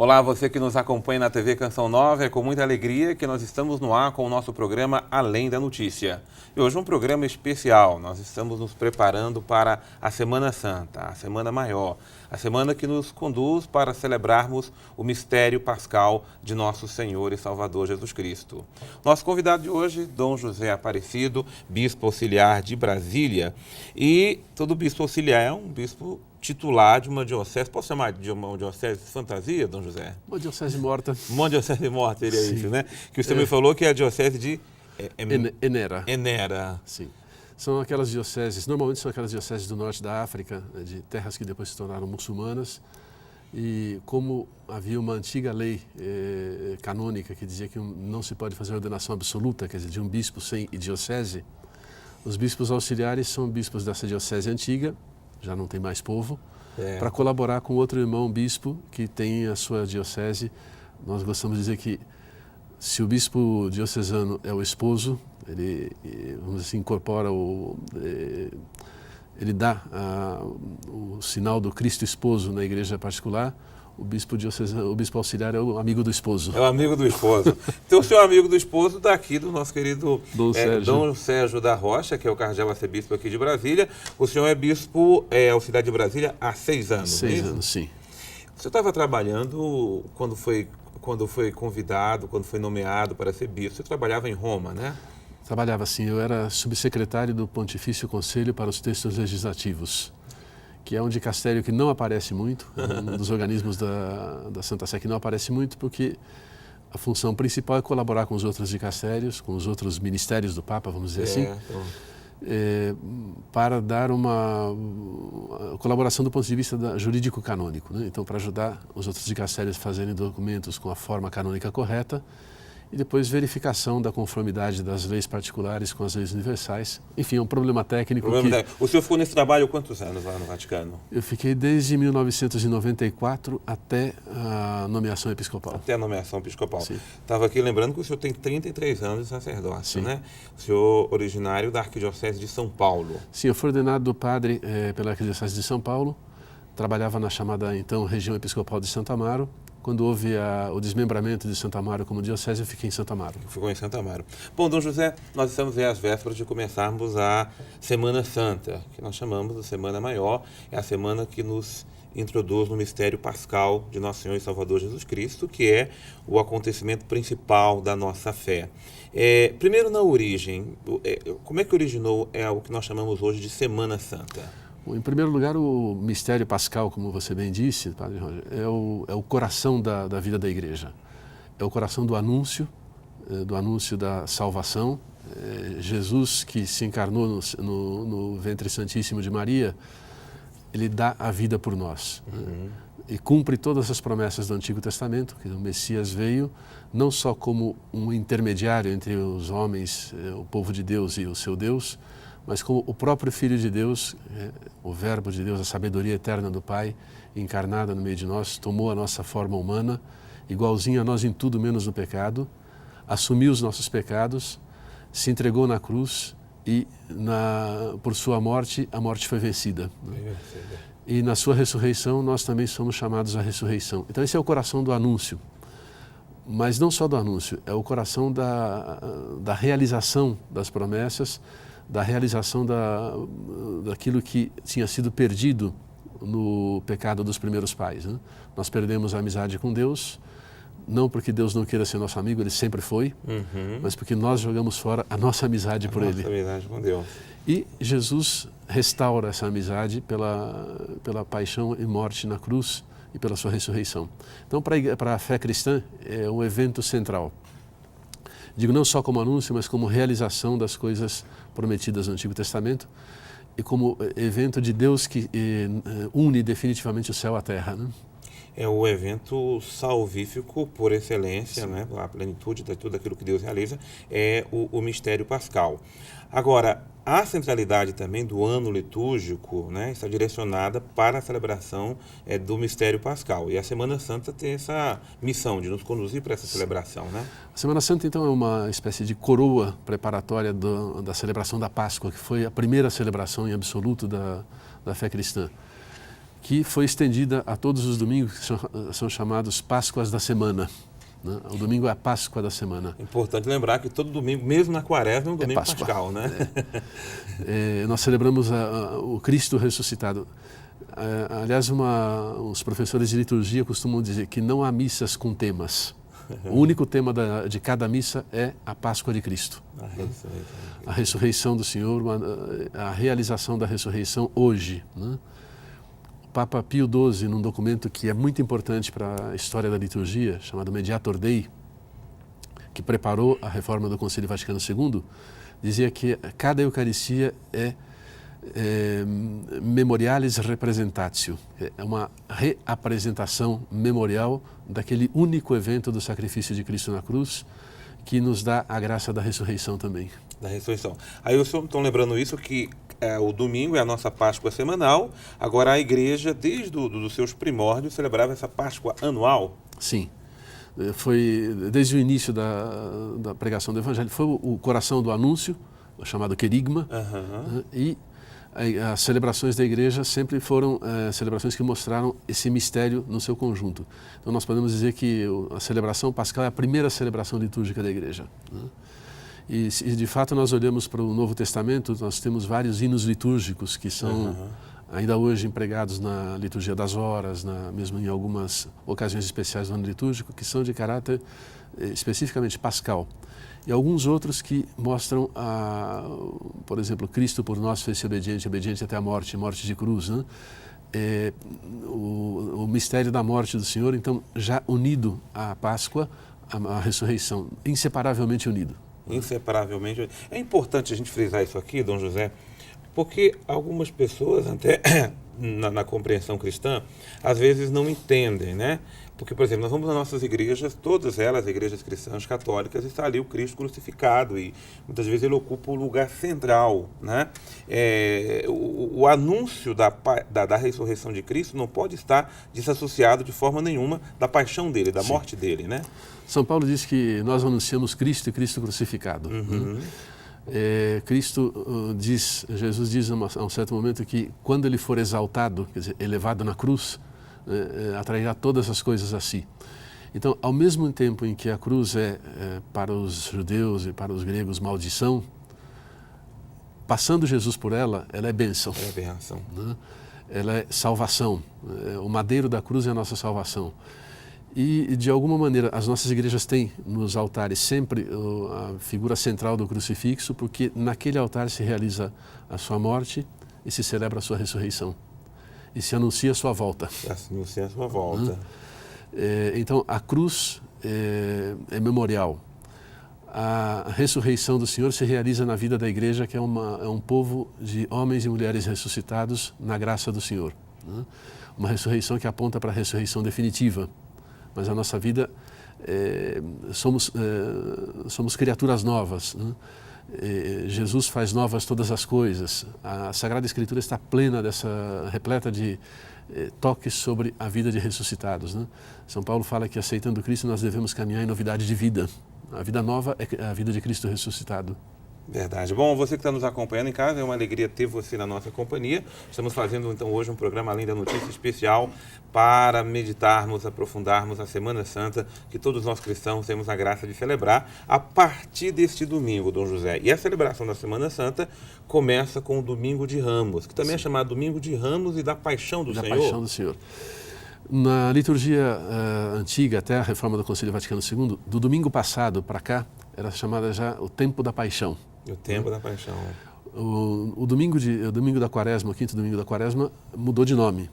Olá, você que nos acompanha na TV Canção Nova, é com muita alegria que nós estamos no ar com o nosso programa Além da Notícia. E hoje um programa especial, nós estamos nos preparando para a Semana Santa, a Semana Maior, a semana que nos conduz para celebrarmos o mistério pascal de nosso Senhor e Salvador Jesus Cristo. Nosso convidado de hoje, Dom José Aparecido, bispo auxiliar de Brasília. E todo bispo auxiliar é um bispo titular de uma diocese, posso chamar de uma diocese de fantasia, Dom José? Uma diocese morta. Uma diocese morta, seria Sim. isso, né? Que você me falou que é a diocese de Enera. Enera. Sim. São aquelas dioceses, normalmente são aquelas dioceses do norte da África, de terras que depois se tornaram muçulmanas. E como havia uma antiga lei canônica que dizia que não se pode fazer ordenação absoluta, quer dizer, de um bispo sem diocese, os bispos auxiliares são bispos dessa diocese antiga, já não tem mais povo, para colaborar com outro irmão bispo que tem a sua diocese. Nós gostamos de dizer que se o bispo diocesano é o esposo, ele, vamos dizer, incorpora, ele dá o sinal do Cristo esposo na igreja particular. O bispo diocesano, o bispo auxiliar é o amigo do esposo. É o amigo do esposo. Então, o senhor é amigo do esposo daqui do nosso querido Dom Sérgio da Rocha, que é o cardeal arcebispo aqui de Brasília. O senhor é bispo auxiliar de Brasília há 6 anos, 6 anos, sim. Você estava trabalhando quando foi convidado, quando foi nomeado para ser bispo. Você trabalhava em Roma, né? Trabalhava sim. Eu era subsecretário do Pontifício Conselho para os Textos Legislativos, que é um dicastério que não aparece muito, um dos organismos da Santa Sé que não aparece muito, porque a função principal é colaborar com os outros dicastérios, com os outros ministérios do Papa, vamos dizer assim, para dar uma colaboração do ponto de vista jurídico-canônico, né? Então, para ajudar os outros dicastérios a fazerem documentos com a forma canônica correta, e depois verificação da conformidade das leis particulares com as leis universais. Enfim, é um problema técnico. O senhor ficou nesse trabalho quantos anos lá no Vaticano? Eu fiquei desde 1994 até a nomeação episcopal. Até a nomeação episcopal. Sim. Estava aqui lembrando que o senhor tem 33 anos de sacerdócio, Sim. né? O senhor originário da Arquidiocese de São Paulo. Sim, eu fui ordenado padre pela Arquidiocese de São Paulo, trabalhava na chamada, então, região episcopal de Santo Amaro. Quando houve o desmembramento de Santo Amaro como diocese, eu fiquei em Santo Amaro. Ficou em Santo Amaro. Bom, Dom José, nós estamos às vésperas de começarmos a Semana Santa, que nós chamamos de Semana Maior. É a semana que nos introduz no mistério pascal de Nosso Senhor e Salvador Jesus Cristo, que é o acontecimento principal da nossa fé. Primeiro, na origem, como é que originou o que nós chamamos hoje de Semana Santa? Bom, em primeiro lugar, o mistério pascal, como você bem disse, Padre Roger, é o coração da vida da igreja. É o coração do anúncio da salvação. Jesus, que se encarnou no ventre santíssimo de Maria, ele dá a vida por nós. Uhum. E cumpre todas as promessas do Antigo Testamento, que o Messias veio não só como um intermediário entre os homens, o povo de Deus e o seu Deus, mas como o próprio Filho de Deus, o Verbo de Deus, a sabedoria eterna do Pai, encarnada no meio de nós, tomou a nossa forma humana, igualzinho a nós em tudo menos no pecado, assumiu os nossos pecados, se entregou na cruz e, por sua morte, a morte foi vencida. E na sua ressurreição, nós também somos chamados à ressurreição. Então esse é o coração do anúncio. Mas não só do anúncio, é o coração da realização das promessas, da realização daquilo que tinha sido perdido no pecado dos primeiros pais, né? Nós perdemos a amizade com Deus, não porque Deus não queira ser nosso amigo, Ele sempre foi, mas porque nós jogamos fora a nossa amizade por Ele. A nossa amizade com Deus. E Jesus restaura essa amizade pela paixão e morte na cruz e pela sua ressurreição. Então, para a fé cristã, é um evento central. Digo não só como anúncio, mas como realização das coisas prometidas no Antigo Testamento e como evento de Deus que une definitivamente o céu à terra, né? É o evento salvífico por excelência, né? A plenitude de tudo aquilo que Deus realiza é o mistério pascal. Agora, a centralidade também do ano litúrgico, né, está direcionada para a celebração do mistério pascal. E a Semana Santa tem essa missão de nos conduzir para essa celebração, né? A Semana Santa, então, é uma espécie de coroa preparatória da celebração da Páscoa, que foi a primeira celebração em absoluto da fé cristã. que foi estendida a todos os domingos, que são chamados Páscoas da Semana. Né? O domingo é a Páscoa da Semana. Importante lembrar que todo domingo, mesmo na quaresma, é um domingo Páscoa. pascal, né? Nós celebramos o Cristo ressuscitado. Aliás, os professores de liturgia costumam dizer que não há missas com temas. O único tema de cada missa é a Páscoa de Cristo. A ressurreição do Senhor, a realização da ressurreição hoje. Né? O Papa Pio XII, num documento que é muito importante para a história da liturgia, chamado Mediator Dei, que preparou a reforma do Concílio Vaticano II, dizia que cada Eucaristia é memorialis representatio, é uma reapresentação memorial daquele único evento do sacrifício de Cristo na cruz, que nos dá a graça da ressurreição também. Da ressurreição. Aí os senhores estão lembrando isso, que o domingo é a nossa Páscoa semanal, agora a igreja, desde os seus primórdios, celebrava essa Páscoa anual? Sim. Foi desde o início da pregação do Evangelho, foi o coração do anúncio, chamado querigma, e as celebrações da igreja sempre foram celebrações que mostraram esse mistério no seu conjunto. Então nós podemos dizer que a celebração pascal é a primeira celebração litúrgica da igreja. Né? E de fato nós olhamos para o Novo Testamento, nós temos vários hinos litúrgicos que são ainda hoje empregados na liturgia das horas, mesmo em algumas ocasiões especiais do ano litúrgico, que são de caráter especificamente pascal. E alguns outros que mostram, por exemplo, Cristo por nós fez-se obediente, obediente até a morte, morte de cruz, né? O mistério da morte do Senhor, então, já unido à Páscoa, à ressurreição, inseparavelmente unido. Inseparavelmente. É importante a gente frisar isso aqui, Dom José, porque algumas pessoas, até na compreensão cristã, às vezes não entendem, né? Porque, por exemplo, nós vamos nas nossas igrejas, todas elas, igrejas cristãs católicas, está ali o Cristo crucificado e muitas vezes ele ocupa o lugar central, né? O anúncio da ressurreição de Cristo não pode estar desassociado de forma nenhuma da paixão dele, da morte dele, né? São Paulo diz que nós anunciamos Cristo e Cristo crucificado. Né? Jesus diz a um certo momento que quando ele for exaltado, quer dizer, elevado na cruz, atrairá todas as coisas a si. Então, ao mesmo tempo em que a cruz é para os judeus e para os gregos maldição, passando Jesus por ela é bênção. É bênção. Né? Ela é salvação. O madeiro da cruz é a nossa salvação. E, de alguma maneira, as nossas igrejas têm nos altares sempre a figura central do crucifixo, porque naquele altar se realiza a sua morte e se celebra a sua ressurreição. E se anuncia a sua volta. Se anuncia a sua volta. Então, a cruz é memorial. A ressurreição do Senhor se realiza na vida da igreja, que é um povo de homens e mulheres ressuscitados na graça do Senhor. Né? Uma ressurreição que aponta para a ressurreição definitiva. Mas a nossa vida, somos criaturas novas. Né? Jesus faz novas todas as coisas. A Sagrada Escritura está plena repleta de toques sobre a vida de ressuscitados. Né? São Paulo fala que aceitando Cristo nós devemos caminhar em novidade de vida. A vida nova é a vida de Cristo ressuscitado. Verdade. Bom, você que está nos acompanhando em casa, é uma alegria ter você na nossa companhia. Estamos fazendo então hoje um programa Além da Notícia especial para meditarmos, aprofundarmos a Semana Santa, que todos nós cristãos temos a graça de celebrar a partir deste domingo, Dom José. E a celebração da Semana Santa começa com o Domingo de Ramos, que também é chamado Domingo de Ramos e da Paixão do Senhor. Da Paixão do Senhor. Na liturgia antiga, até a reforma do Concílio Vaticano II, do domingo passado para cá, era chamada já o Tempo da Paixão. O Tempo da Paixão. O domingo da Quaresma, o quinto domingo da Quaresma, mudou de nome.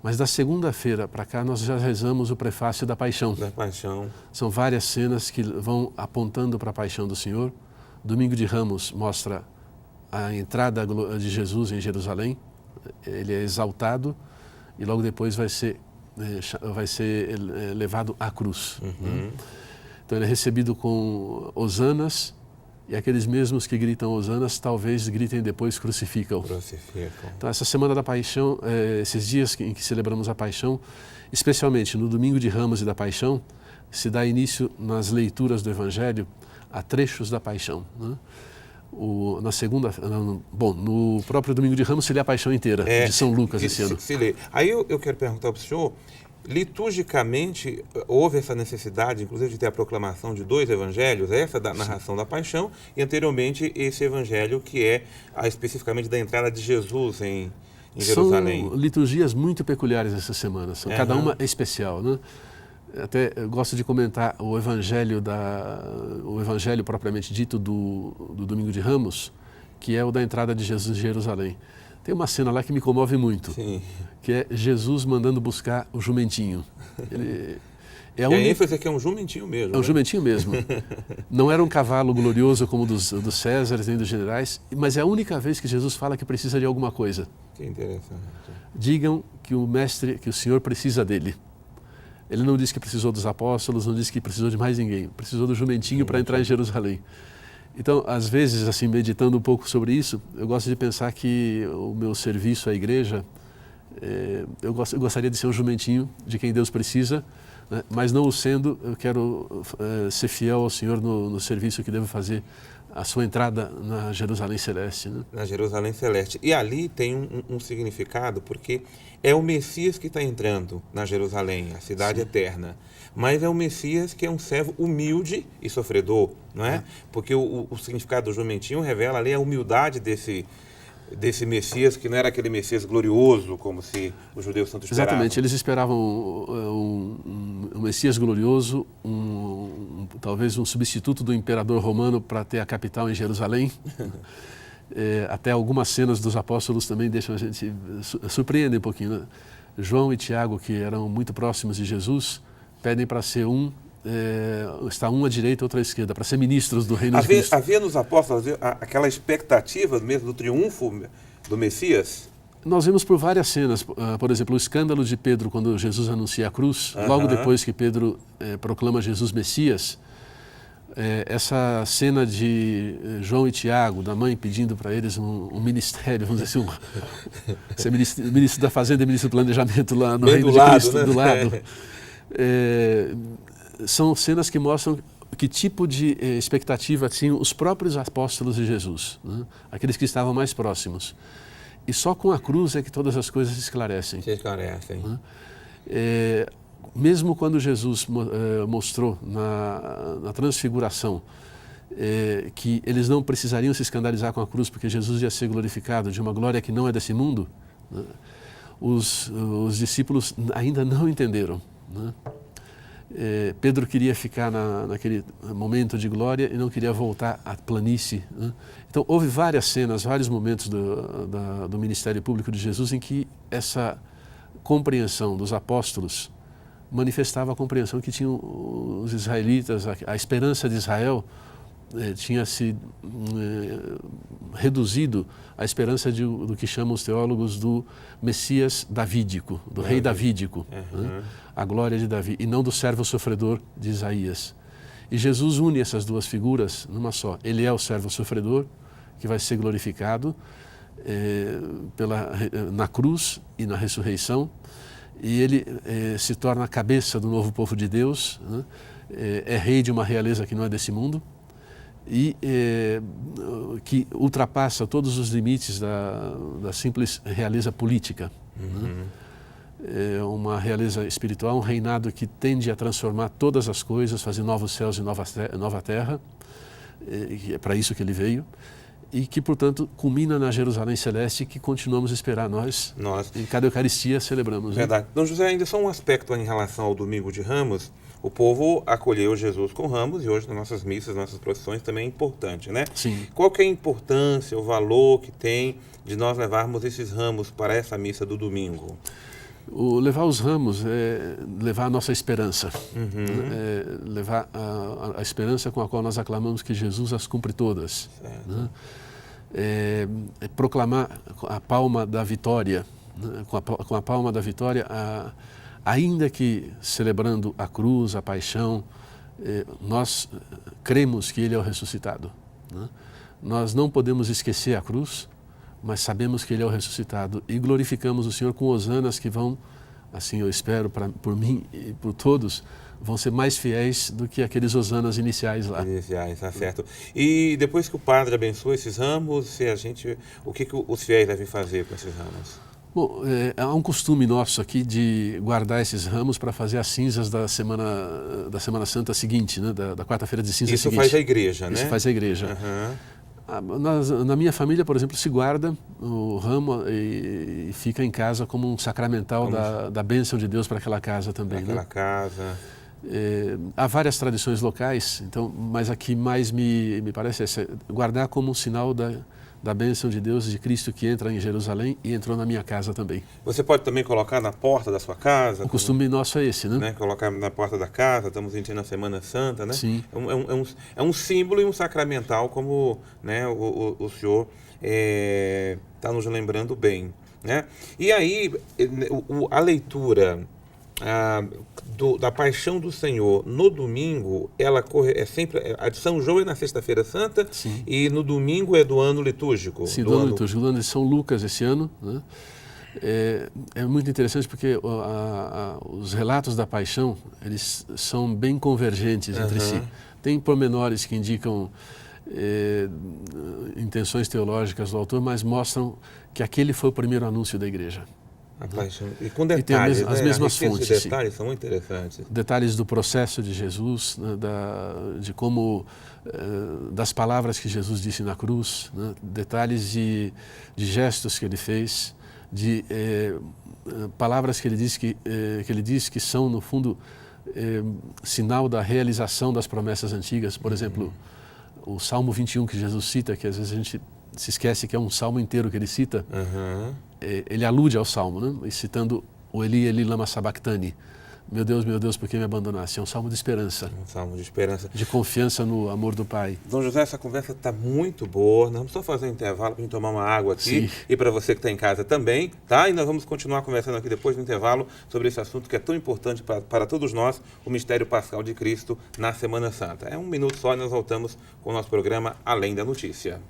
Mas da segunda-feira para cá nós já rezamos o prefácio da Paixão. Da Paixão. São várias cenas que vão apontando para a Paixão do Senhor. Domingo de Ramos mostra a entrada de Jesus em Jerusalém. Ele é exaltado e logo depois vai ser levado à cruz. Né? Então ele é recebido com hosanas. E aqueles mesmos que gritam hosanas, talvez gritem depois crucificam. Então essa Semana da Paixão, esses dias em que celebramos a Paixão, especialmente no Domingo de Ramos e da Paixão, se dá início nas leituras do Evangelho a trechos da Paixão. Né? No próprio Domingo de Ramos se lê a Paixão inteira, de São Lucas esse ano. Se lê. Aí eu quero perguntar para o senhor, liturgicamente, houve essa necessidade, inclusive, de ter a proclamação de 2 evangelhos, essa da narração da paixão, e anteriormente esse evangelho que é especificamente da entrada de Jesus em Jerusalém. São liturgias muito peculiares essa semana, cada uma é especial, né? Até eu gosto de comentar o evangelho propriamente dito do Domingo de Ramos, que é o da entrada de Jesus em Jerusalém. Tem uma cena lá que me comove muito, Sim. que é Jesus mandando buscar o jumentinho. A ênfase é que é um jumentinho mesmo. É um jumentinho mesmo. Não era um cavalo glorioso como dos Césares nem dos generais, mas é a única vez que Jesus fala que precisa de alguma coisa. Que interessante. Digam que que o Senhor precisa dele. Ele não disse que precisou dos apóstolos, não disse que precisou de mais ninguém. Precisou do jumentinho para entrar em Jerusalém. Então, às vezes, assim, meditando um pouco sobre isso, eu gosto de pensar que o meu serviço à igreja, eu gostaria de ser um jumentinho de quem Deus precisa, né? Mas não o sendo, eu quero ser fiel ao Senhor no serviço que devo fazer, a sua entrada na Jerusalém Celeste. Né? Na Jerusalém Celeste. E ali tem um significado, porque é o Messias que está entrando na Jerusalém, a cidade eterna. Mas é o Messias que é um servo humilde e sofredor, não é? Porque o significado do jumentinho revela ali a humildade desse Messias, que não era aquele Messias glorioso, como se os judeus tanto esperavam. Exatamente, eles esperavam um Messias glorioso, talvez um substituto do imperador romano para ter a capital em Jerusalém. Até algumas cenas dos apóstolos também deixam a gente surpreender um pouquinho. Né? João e Tiago, que eram muito próximos de Jesus, pedem para ser está um à direita, outro à esquerda, para ser ministros do reino de Cristo. Havia nos apóstolos aquela expectativa mesmo do triunfo do Messias? Nós vimos por várias cenas, por exemplo, o escândalo de Pedro quando Jesus anuncia a cruz, logo depois que Pedro proclama Jesus Messias. Essa cena de João e Tiago, da mãe pedindo para eles um ministério, vamos dizer assim, ser ministro da Fazenda e ministro do Planejamento lá no reino de Cristo, né? Do lado. São cenas que mostram que tipo de expectativa tinham os próprios apóstolos de Jesus, né? Aqueles que estavam mais próximos. E só com a cruz é que todas as coisas se esclarecem. Se esclarecem. Né? Mesmo quando Jesus mostrou na transfiguração que eles não precisariam se escandalizar com a cruz porque Jesus ia ser glorificado de uma glória que não é desse mundo, né? Os discípulos ainda não entenderam. Né? Pedro queria ficar naquele momento de glória e não queria voltar à planície. Né? Então, houve várias cenas, vários momentos do ministério público de Jesus em que essa compreensão dos apóstolos manifestava a compreensão que tinham os israelitas, a esperança de Israel tinha se reduzido à esperança do que chamam os teólogos do Messias davídico, do rei davídico, né? A glória de Davi, e não do servo sofredor de Isaías. E Jesus une essas duas figuras numa só. Ele é o servo sofredor, que vai ser glorificado na cruz e na ressurreição, e ele se torna a cabeça do novo povo de Deus, né? É rei de uma realeza que não é desse mundo, e que ultrapassa todos os limites da simples realeza política. Né? É uma realeza espiritual, um reinado que tende a transformar todas as coisas, fazer novos céus e nova terra, é para isso que ele veio, e que, portanto, culmina na Jerusalém Celeste, que continuamos a esperar nós. Em cada Eucaristia celebramos. Verdade. Dom José, ainda só um aspecto em relação ao Domingo de Ramos. O povo acolheu Jesus com ramos e hoje nas nossas missas, nas nossas procissões também é importante, né? Sim. Qual que é a importância, o valor que tem de nós levarmos esses ramos para essa missa do domingo? Levar os ramos é levar a nossa esperança, levar a esperança com a qual nós aclamamos que Jesus as cumpre todas. Né? Proclamar a palma da vitória, né? com a palma da vitória, ainda que celebrando a cruz, a paixão, nós cremos que Ele é o ressuscitado. Né? Nós não podemos esquecer a cruz, mas sabemos que Ele é o ressuscitado e glorificamos o Senhor com hosanas que vão, assim eu espero, por mim e por todos, vão ser mais fiéis do que aqueles hosanas iniciais lá. Iniciais, tá certo. E depois que o padre abençoa esses ramos, o que os fiéis devem fazer com esses ramos? Bom, há um costume nosso aqui de guardar esses ramos para fazer as cinzas da Semana Santa seguinte, né? Da quarta-feira de cinza seguinte. Isso faz a igreja, né? Isso faz a igreja. Na minha família, por exemplo, se guarda o ramo e fica em casa como um sacramental da bênção de Deus para aquela casa também. Aquela né? casa. Há várias tradições locais, então, mas aqui mais me parece guardar como um sinal da bênção de Deus, de Cristo que entra em Jerusalém e entrou na minha casa também. Você pode também colocar na porta da sua casa. O costume nosso é esse, né? Colocar na porta da casa, estamos sentindo a Semana Santa, né? Sim. É um símbolo e um sacramental, como, né, o senhor está nos lembrando bem, né? E aí, a leitura da Paixão do Senhor no domingo, ela é sempre, a de São João é na Sexta-feira Santa. Sim. E no domingo é do ano litúrgico. Sim, do ano litúrgico, do ano de São Lucas esse ano, né? É muito interessante porque os relatos da Paixão, eles são bem convergentes entre si. Tem pormenores que indicam intenções teológicas do autor, mas mostram que aquele foi o primeiro anúncio da igreja. A Paixão. E com detalhes, as mesmas fontes. Os detalhes são muito interessantes. Detalhes do processo de Jesus, né, de como, das palavras que Jesus disse na cruz, né, detalhes de gestos que ele fez, de palavras que ele diz que são, no fundo, sinal da realização das promessas antigas. Por exemplo, o Salmo 21 que Jesus cita, que às vezes a gente se esquece que é um salmo inteiro que ele cita, ele alude ao salmo, né? E citando o Eli, Eli, lama sabachthani. Meu Deus, por que me abandonaste? É um salmo de esperança. Um salmo de esperança. De confiança no amor do Pai. Dom José, essa conversa está muito boa. Nós vamos só fazer um intervalo para a gente tomar uma água aqui. Sim. E para você que está em casa também, tá? E nós vamos continuar conversando aqui depois do intervalo sobre esse assunto que é tão importante para todos nós, o mistério pascal de Cristo na Semana Santa. É um minuto só e nós voltamos com o nosso programa Além da Notícia.